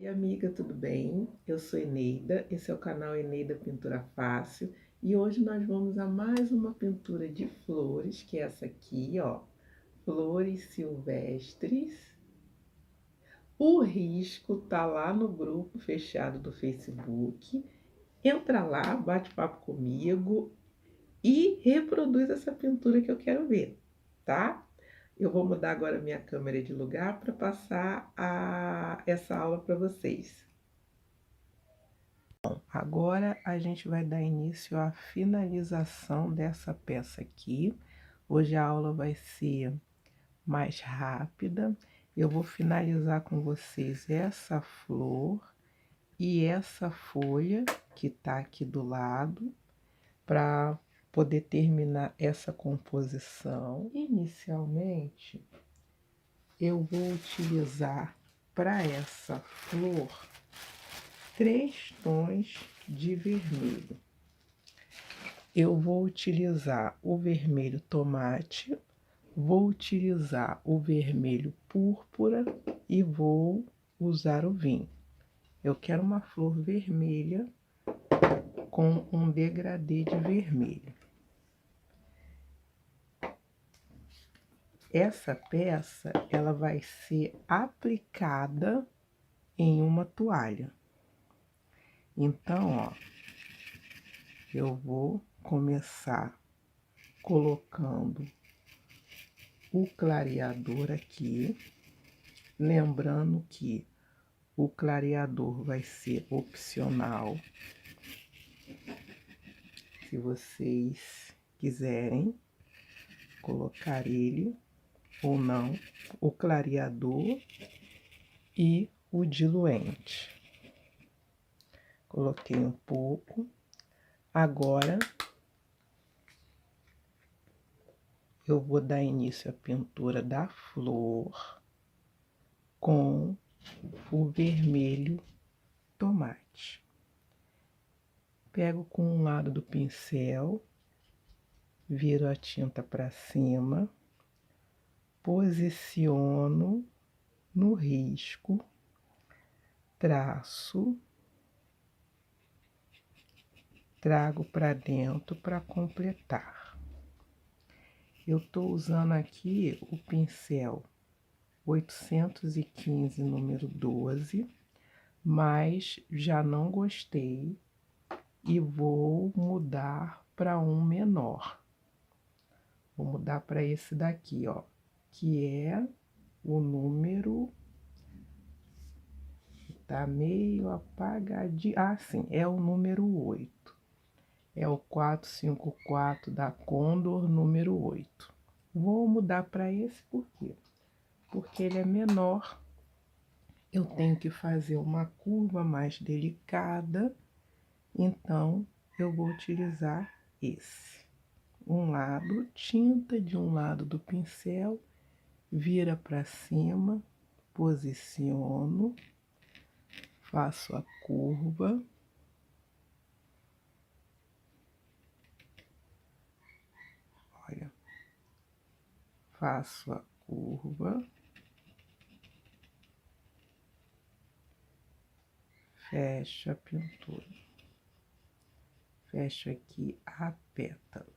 E amiga, tudo bem? Eu sou Eneida, esse é o canal Eneida Pintura Fácil e hoje nós vamos a mais uma pintura de flores, que é essa aqui, ó, Flores Silvestres. O risco tá lá no grupo fechado do Facebook. Entra lá, bate papo comigo e reproduz essa pintura que eu quero ver, tá? Eu vou mudar agora minha câmera de lugar para passar essa aula para vocês. Agora a gente vai dar início à finalização dessa peça aqui. Hoje a aula vai ser mais rápida. Eu vou finalizar com vocês essa flor e essa folha que tá aqui do lado, para poder terminar essa composição. Inicialmente, eu vou utilizar para essa flor 3 tons de vermelho. Eu vou utilizar o vermelho tomate, vou utilizar o vermelho púrpura e vou usar o vinho. Eu quero uma flor vermelha com um degradê de vermelho. Essa peça, ela vai ser aplicada em uma toalha. Então, ó, eu vou começar colocando o clareador aqui, lembrando que o clareador vai ser opcional. Se vocês quiserem colocar ele ou não, o clareador e o diluente. Coloquei um pouco. Agora eu vou dar início à pintura da flor com o vermelho tomate. Pego com um lado do pincel, viro a tinta para cima, posiciono no risco, traço, trago para dentro para completar. Eu tô usando aqui o pincel 815, número 12, mas já não gostei e vou mudar para um menor. Vou mudar para esse daqui, ó, que é o número... Tá meio apagadinho. Ah, sim, é o número 8. É o 454 da Condor, número 8. Vou mudar para esse por quê? Porque ele é menor. Eu tenho que fazer uma curva mais delicada. Então, eu vou utilizar esse. Um lado, tinta de um lado do pincel, vira para cima, posiciono. Faço a curva. Olha. Faço a curva. Fecho a pintura. Fecho aqui a pétala.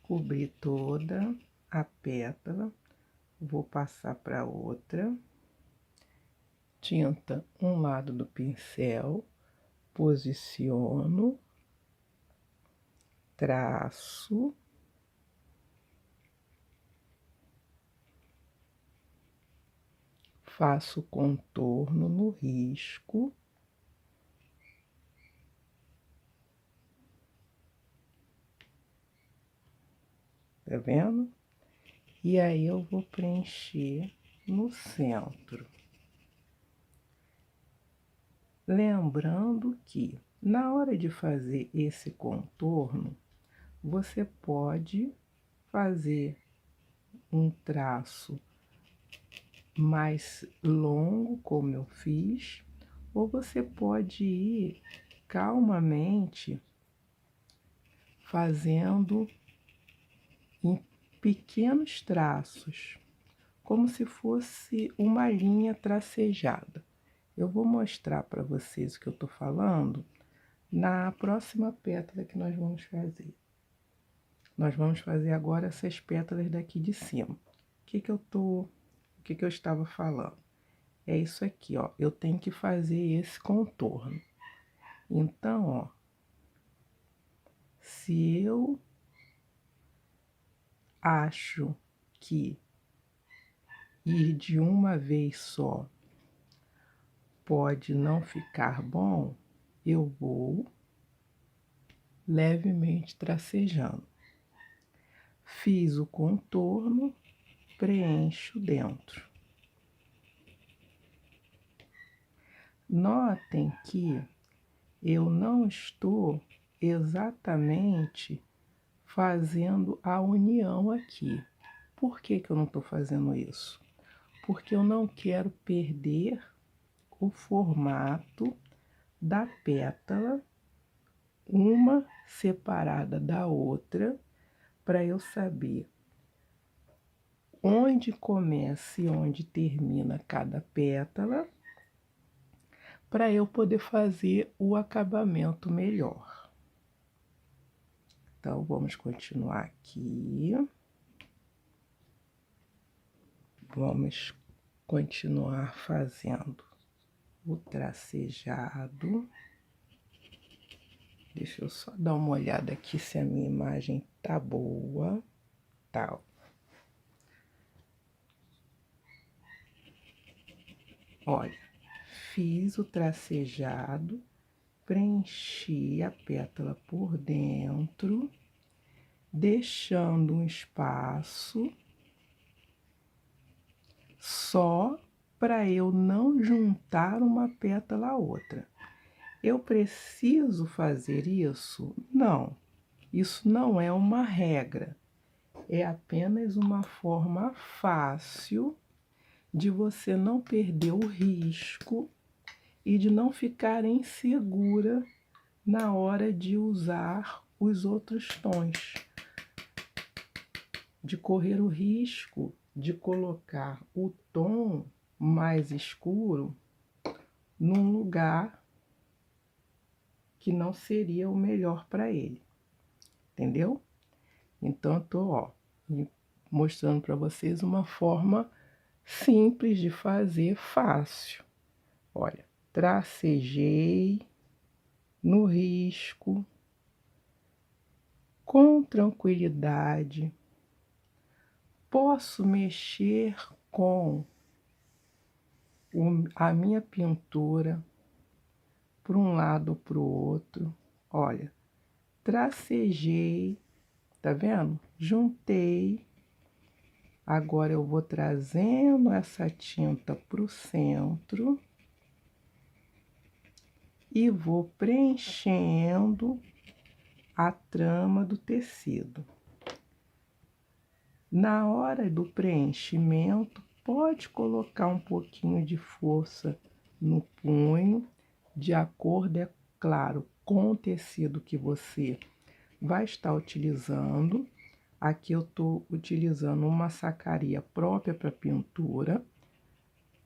Cobri toda a pétala. Vou passar para outra. Tinta um lado do pincel, posiciono, traço, faço contorno no risco, tá vendo? E aí eu vou preencher no centro. Lembrando que, na hora de fazer esse contorno, você pode fazer um traço mais longo, como eu fiz, ou você pode ir calmamente fazendo pequenos traços, como se fosse uma linha tracejada. Eu vou mostrar para vocês o que eu estou falando na próxima pétala que nós vamos fazer. Nós vamos fazer agora essas pétalas daqui de cima. O que eu estava falando? É isso aqui, ó. Eu tenho que fazer esse contorno. Então, ó, se eu acho que ir de uma vez só pode não ficar bom, eu vou levemente tracejando. Fiz o contorno, preencho dentro. Notem que eu não estou exatamente fazendo a união aqui. Por que que eu não estou fazendo isso? Porque eu não quero perder o formato da pétala, uma separada da outra, para eu saber onde começa e onde termina cada pétala, para eu poder fazer o acabamento melhor. Então, vamos continuar aqui. Vamos continuar fazendo o tracejado. Deixa eu só dar uma olhada aqui se a minha imagem tá boa. Tá. Olha, fiz o tracejado, preenchi a pétala por dentro, deixando um espaço só para eu não juntar uma pétala à outra. Eu preciso fazer isso? Não, isso não é uma regra, é apenas uma forma fácil de você não perder o risco e de não ficar insegura na hora de usar os outros tons, de correr o risco de colocar o tom mais escuro num lugar que não seria o melhor para ele, entendeu? Então, eu tô, ó, mostrando para vocês uma forma simples de fazer, fácil. Olha, tracejei no risco, com tranquilidade. Posso mexer com a minha pintura para um lado ou para o outro. Olha, tracejei, tá vendo? Juntei. Agora eu vou trazendo essa tinta para o centro e vou preenchendo a trama do tecido. Na hora do preenchimento, pode colocar um pouquinho de força no punho, de acordo, é claro, com o tecido que você vai estar utilizando. Aqui eu estou utilizando uma sacaria própria para pintura,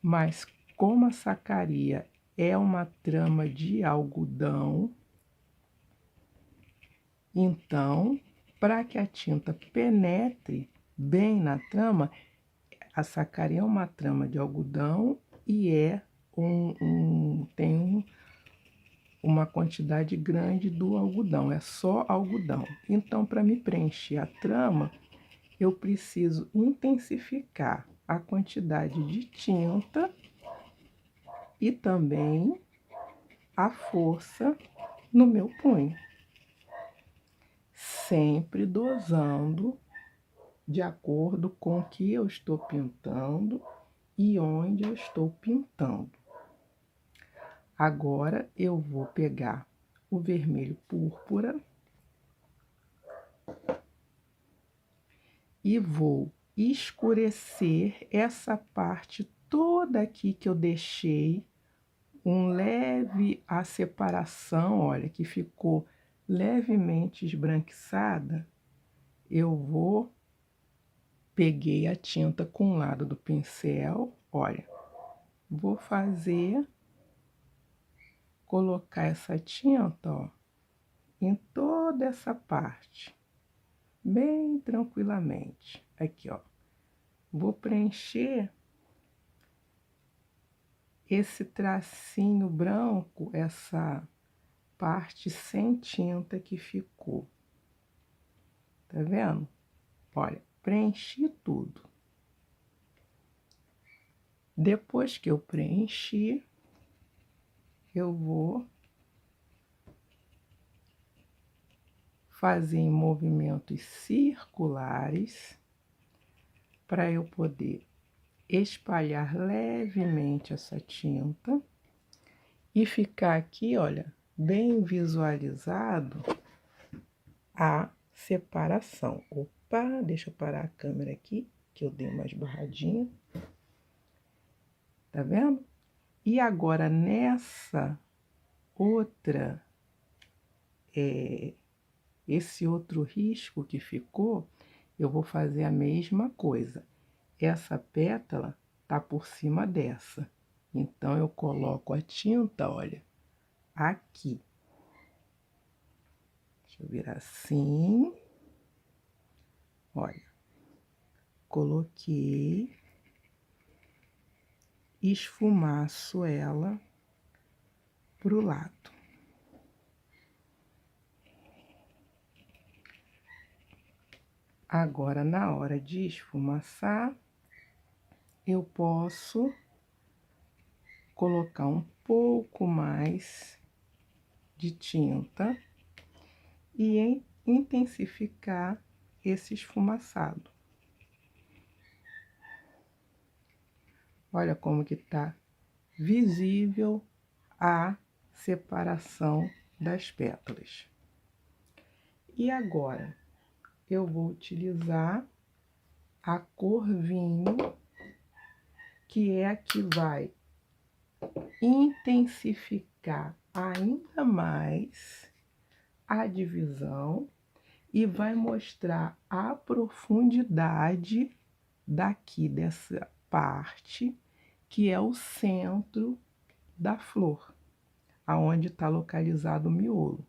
mas como a sacaria é uma trama de algodão, então, para que a tinta penetre bem na trama, a sacaria é uma trama de algodão e tem uma quantidade grande do algodão, é só algodão. Então, para me preencher a trama, eu preciso intensificar a quantidade de tinta e também a força no meu punho, sempre dosando de acordo com o que eu estou pintando e onde eu estou pintando. Agora eu vou pegar o vermelho púrpura e vou escurecer essa parte toda aqui que eu deixei um leve a separação, olha, que ficou levemente esbranquiçada. Eu vou Peguei a tinta com um lado do pincel, olha, vou colocar essa tinta, ó, em toda essa parte, bem tranquilamente. Aqui, ó, vou preencher esse tracinho branco, essa parte sem tinta que ficou. Tá vendo? Olha, preenchi tudo. Depois que eu preenchi, eu vou fazer em movimentos circulares para eu poder espalhar levemente essa tinta e ficar aqui, olha, bem visualizado a separação. Opa, deixa eu parar a câmera aqui, que eu dei uma esbarradinha. Tá vendo? E agora nessa outra, esse outro risco que ficou, eu vou fazer a mesma coisa. Essa pétala tá por cima dessa. Então, eu coloco a tinta, olha, aqui. Deixa eu virar assim. Olha, coloquei, esfumaço ela pro lado. Agora, na hora de esfumaçar, eu posso colocar um pouco mais de tinta e intensificar esse esfumaçado. Olha como que tá visível a separação das pétalas. E agora, eu vou utilizar a cor vinho, que é a que vai intensificar ainda mais a divisão e vai mostrar a profundidade daqui dessa parte, que é o centro da flor, aonde está localizado o miolo.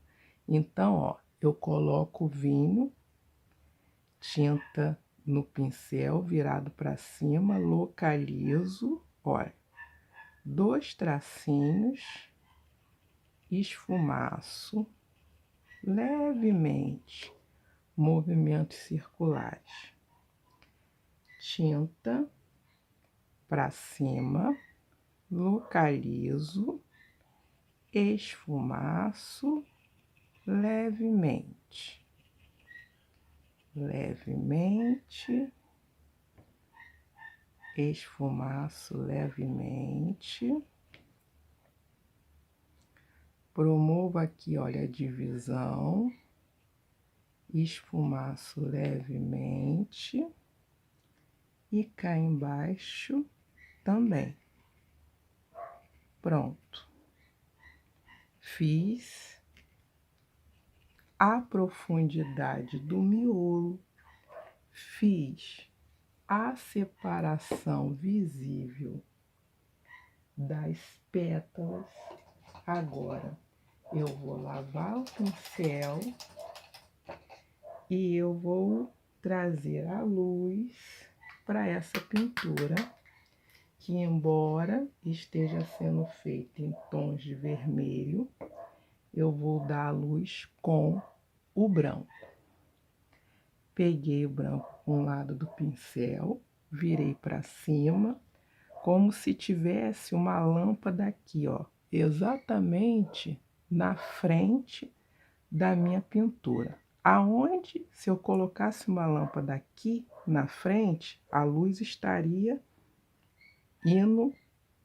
Então, ó, eu coloco o vinho, tinta no pincel virado para cima, localizo, olha, 2 tracinhos, esfumaço levemente, movimentos circulares, tinta para cima, localizo, esfumaço levemente, esfumaço levemente. Promovo aqui, olha, a divisão, esfumaço levemente e cá embaixo também. Pronto. Fiz a profundidade do miolo, fiz a separação visível das pétalas. Agora eu vou lavar o pincel e eu vou trazer a luz para essa pintura, que embora esteja sendo feita em tons de vermelho, eu vou dar a luz com o branco. Peguei o branco com um lado do pincel, virei para cima, como se tivesse uma lâmpada aqui, ó, exatamente na frente da minha pintura. Aonde, se eu colocasse uma lâmpada aqui na frente, a luz estaria indo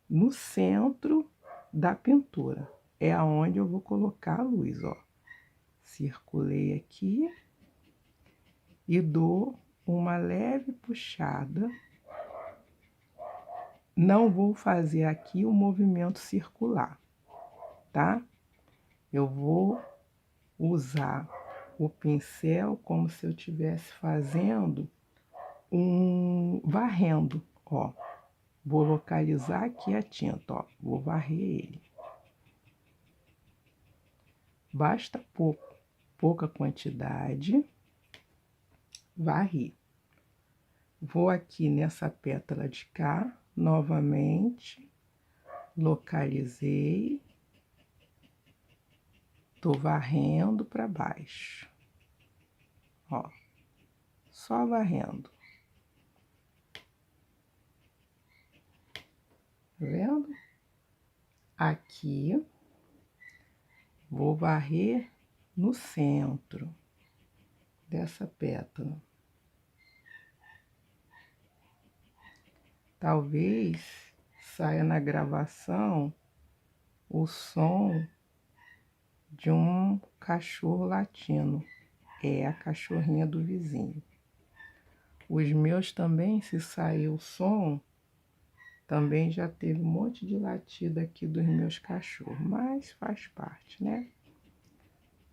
no centro da pintura. É aonde eu vou colocar a luz, ó. Circulei aqui e dou uma leve puxada. Não vou fazer aqui o movimento circular, tá? Eu vou usar o pincel como se eu estivesse fazendo um varrendo, ó. Vou localizar aqui a tinta, ó. Vou varrer ele. Basta pouca quantidade. Varri. Vou aqui nessa pétala de cá, novamente. Localizei. Tô varrendo para baixo. Ó. Só varrendo. Tá vendo? Aqui, vou varrer no centro dessa pétala. Talvez saia na gravação o som de um cachorro latindo. É a cachorrinha do vizinho. Os meus também, se sair o som, também já teve um monte de latida aqui dos meus cachorros, mas faz parte, né?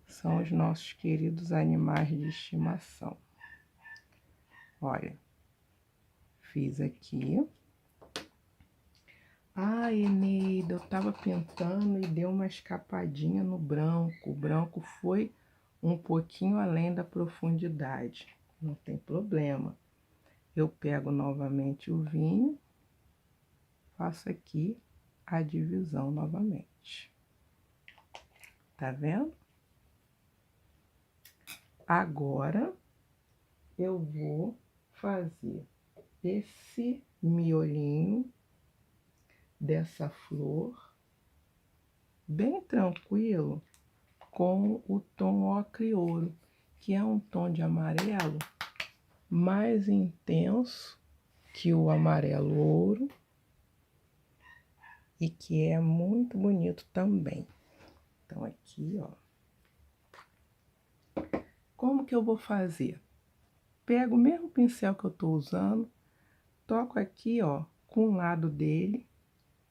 São os nossos queridos animais de estimação. Olha, fiz aqui. Ah, Eneida, eu tava pintando e deu uma escapadinha no branco. O branco foi um pouquinho além da profundidade. Não tem problema. Eu pego novamente o vinho, faço aqui a divisão novamente. Tá vendo? Agora, eu vou fazer esse miolinho dessa flor bem tranquilo com o tom ocre ouro, que é um tom de amarelo mais intenso que o amarelo ouro e que é muito bonito também. Então aqui, ó. Como que eu vou fazer? Pego o mesmo pincel que eu tô usando, toco aqui, ó, com um lado dele,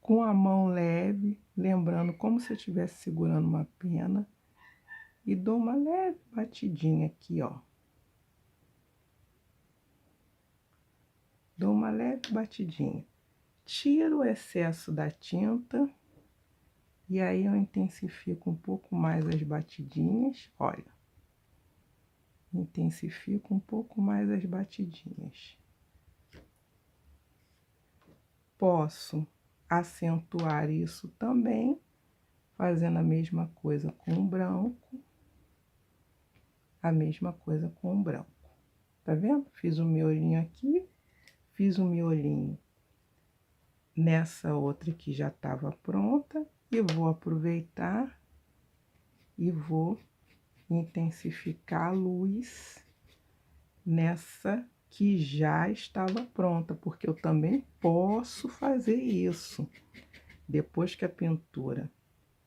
com a mão leve, lembrando como se eu estivesse segurando uma pena, e dou uma leve batidinha aqui, ó. Dou uma leve batidinha. Tiro o excesso da tinta, e aí eu intensifico um pouco mais as batidinhas, olha. Intensifico um pouco mais as batidinhas. Posso acentuar isso também, fazendo a mesma coisa com o branco, a mesma coisa com o branco. Tá vendo? Fiz um miolinho aqui, fiz um miolinho nessa outra que já estava pronta, e vou aproveitar e vou intensificar a luz nessa que já estava pronta, porque eu também posso fazer isso. Depois que a pintura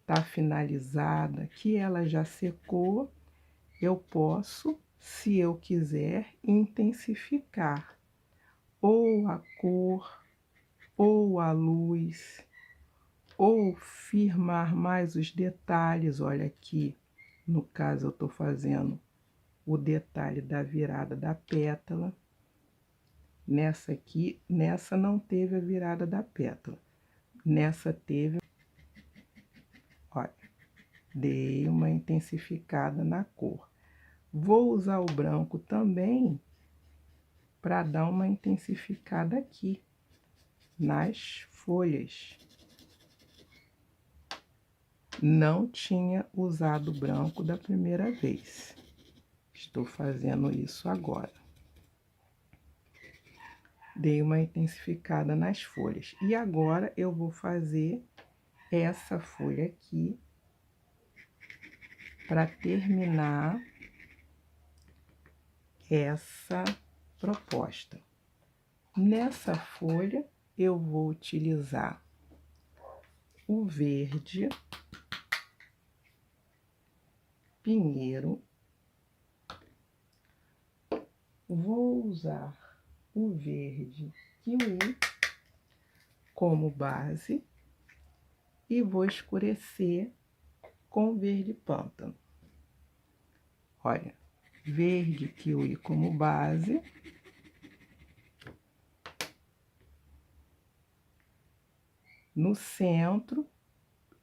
tá finalizada, que ela já secou, eu posso, se eu quiser, intensificar ou a cor, ou a luz, ou firmar mais os detalhes. Olha aqui, no caso eu tô fazendo o detalhe da virada da pétala. Nessa aqui, nessa não teve a virada da pétala. Nessa teve, olha, dei uma intensificada na cor. Vou usar o branco também para dar uma intensificada aqui nas folhas. Não tinha usado o branco da primeira vez. Estou fazendo isso agora. Dei uma intensificada nas folhas. E agora eu vou fazer essa folha aqui para terminar essa proposta. Nessa folha eu vou utilizar o verde pinheiro, vou usar o verde kiwi como base e vou escurecer com verde pântano. Olha, verde kiwi como base, no centro,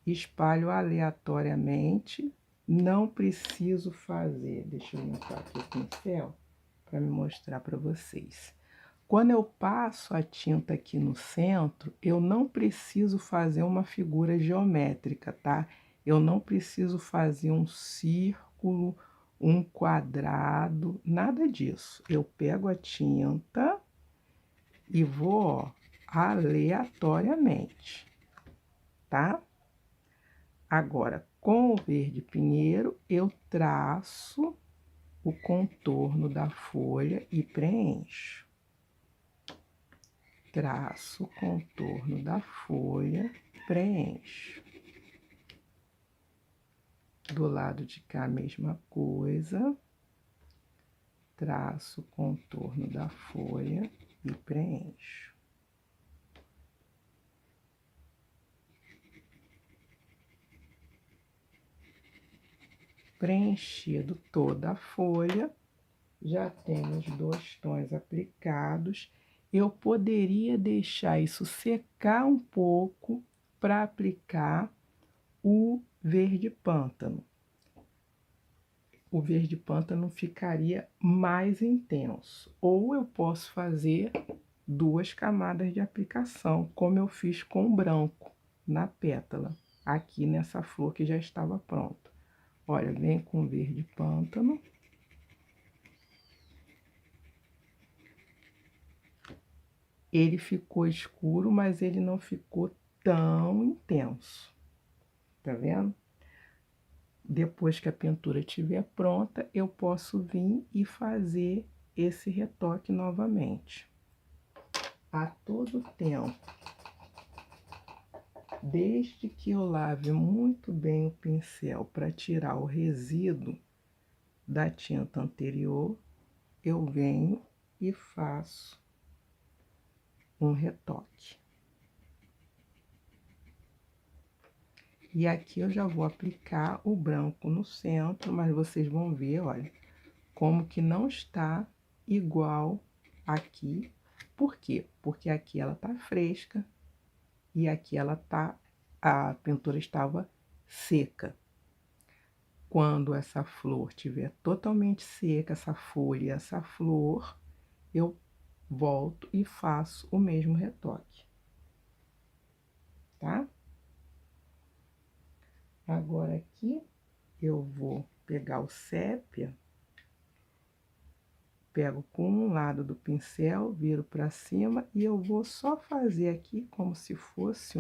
espalho aleatoriamente, não preciso fazer, deixa eu limpar aqui o pincel para me mostrar para vocês. Quando eu passo a tinta aqui no centro, eu não preciso fazer uma figura geométrica, tá? Eu não preciso fazer um círculo, um quadrado, nada disso. Eu pego a tinta e vou, ó, aleatoriamente, tá? Agora, com o verde pinheiro, eu traço o contorno da folha e preencho. Traço o contorno da folha, preencho. Do lado de cá, a mesma coisa. Traço o contorno da folha e preencho. Preenchido toda a folha, já temos 2 tons aplicados. Eu poderia deixar isso secar um pouco para aplicar o verde pântano. O verde pântano ficaria mais intenso. Ou eu posso fazer 2 camadas de aplicação, como eu fiz com o branco na pétala, aqui nessa flor que já estava pronta. Olha, vem com o verde pântano. Ele ficou escuro, mas ele não ficou tão intenso. Tá vendo? Depois que a pintura estiver pronta, eu posso vir e fazer esse retoque novamente. A todo tempo, desde que eu lave muito bem o pincel para tirar o resíduo da tinta anterior, eu venho e faço um retoque. E aqui eu já vou aplicar o branco no centro, mas vocês vão ver, olha, como que não está igual aqui. Por quê? Porque aqui ela tá fresca e aqui ela tá, a pintura estava seca. Quando essa flor estiver totalmente seca, essa folha e essa flor, eu volto e faço o mesmo retoque, tá? Agora aqui eu vou pegar o sépia, pego com um lado do pincel, viro para cima e eu vou só fazer aqui como se fosse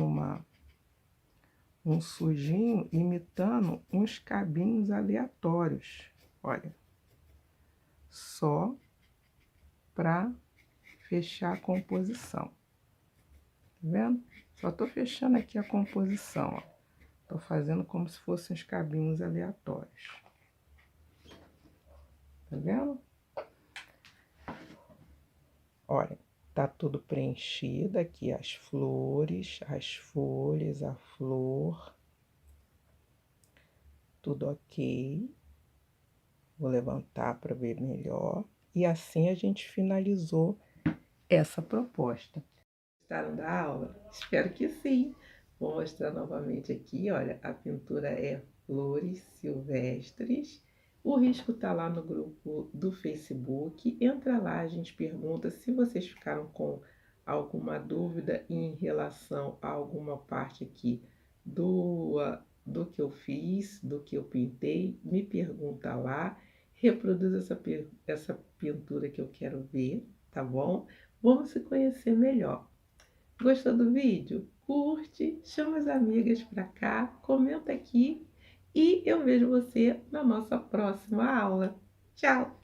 um sujinho, imitando uns cabinhos aleatórios. Olha, só para fechar a composição. Tá vendo? Só tô fechando aqui a composição, ó. Tô fazendo como se fossem uns cabinhos aleatórios. Tá vendo? Olha, tá tudo preenchido aqui, as flores, as folhas, a flor. Tudo ok. Vou levantar para ver melhor. E assim a gente finalizou essa proposta. Gostaram da aula? Espero que sim. Vou mostrar novamente aqui, olha, a pintura é Flores Silvestres. O risco tá lá no grupo do Facebook. Entra lá, a gente pergunta se vocês ficaram com alguma dúvida em relação a alguma parte aqui do que eu fiz, do que eu pintei. Me pergunta lá, reproduz essa pintura que eu quero ver, tá bom? Vamos se conhecer melhor. Gostou do vídeo? Curte, chama as amigas para cá, comenta aqui e eu vejo você na nossa próxima aula. Tchau!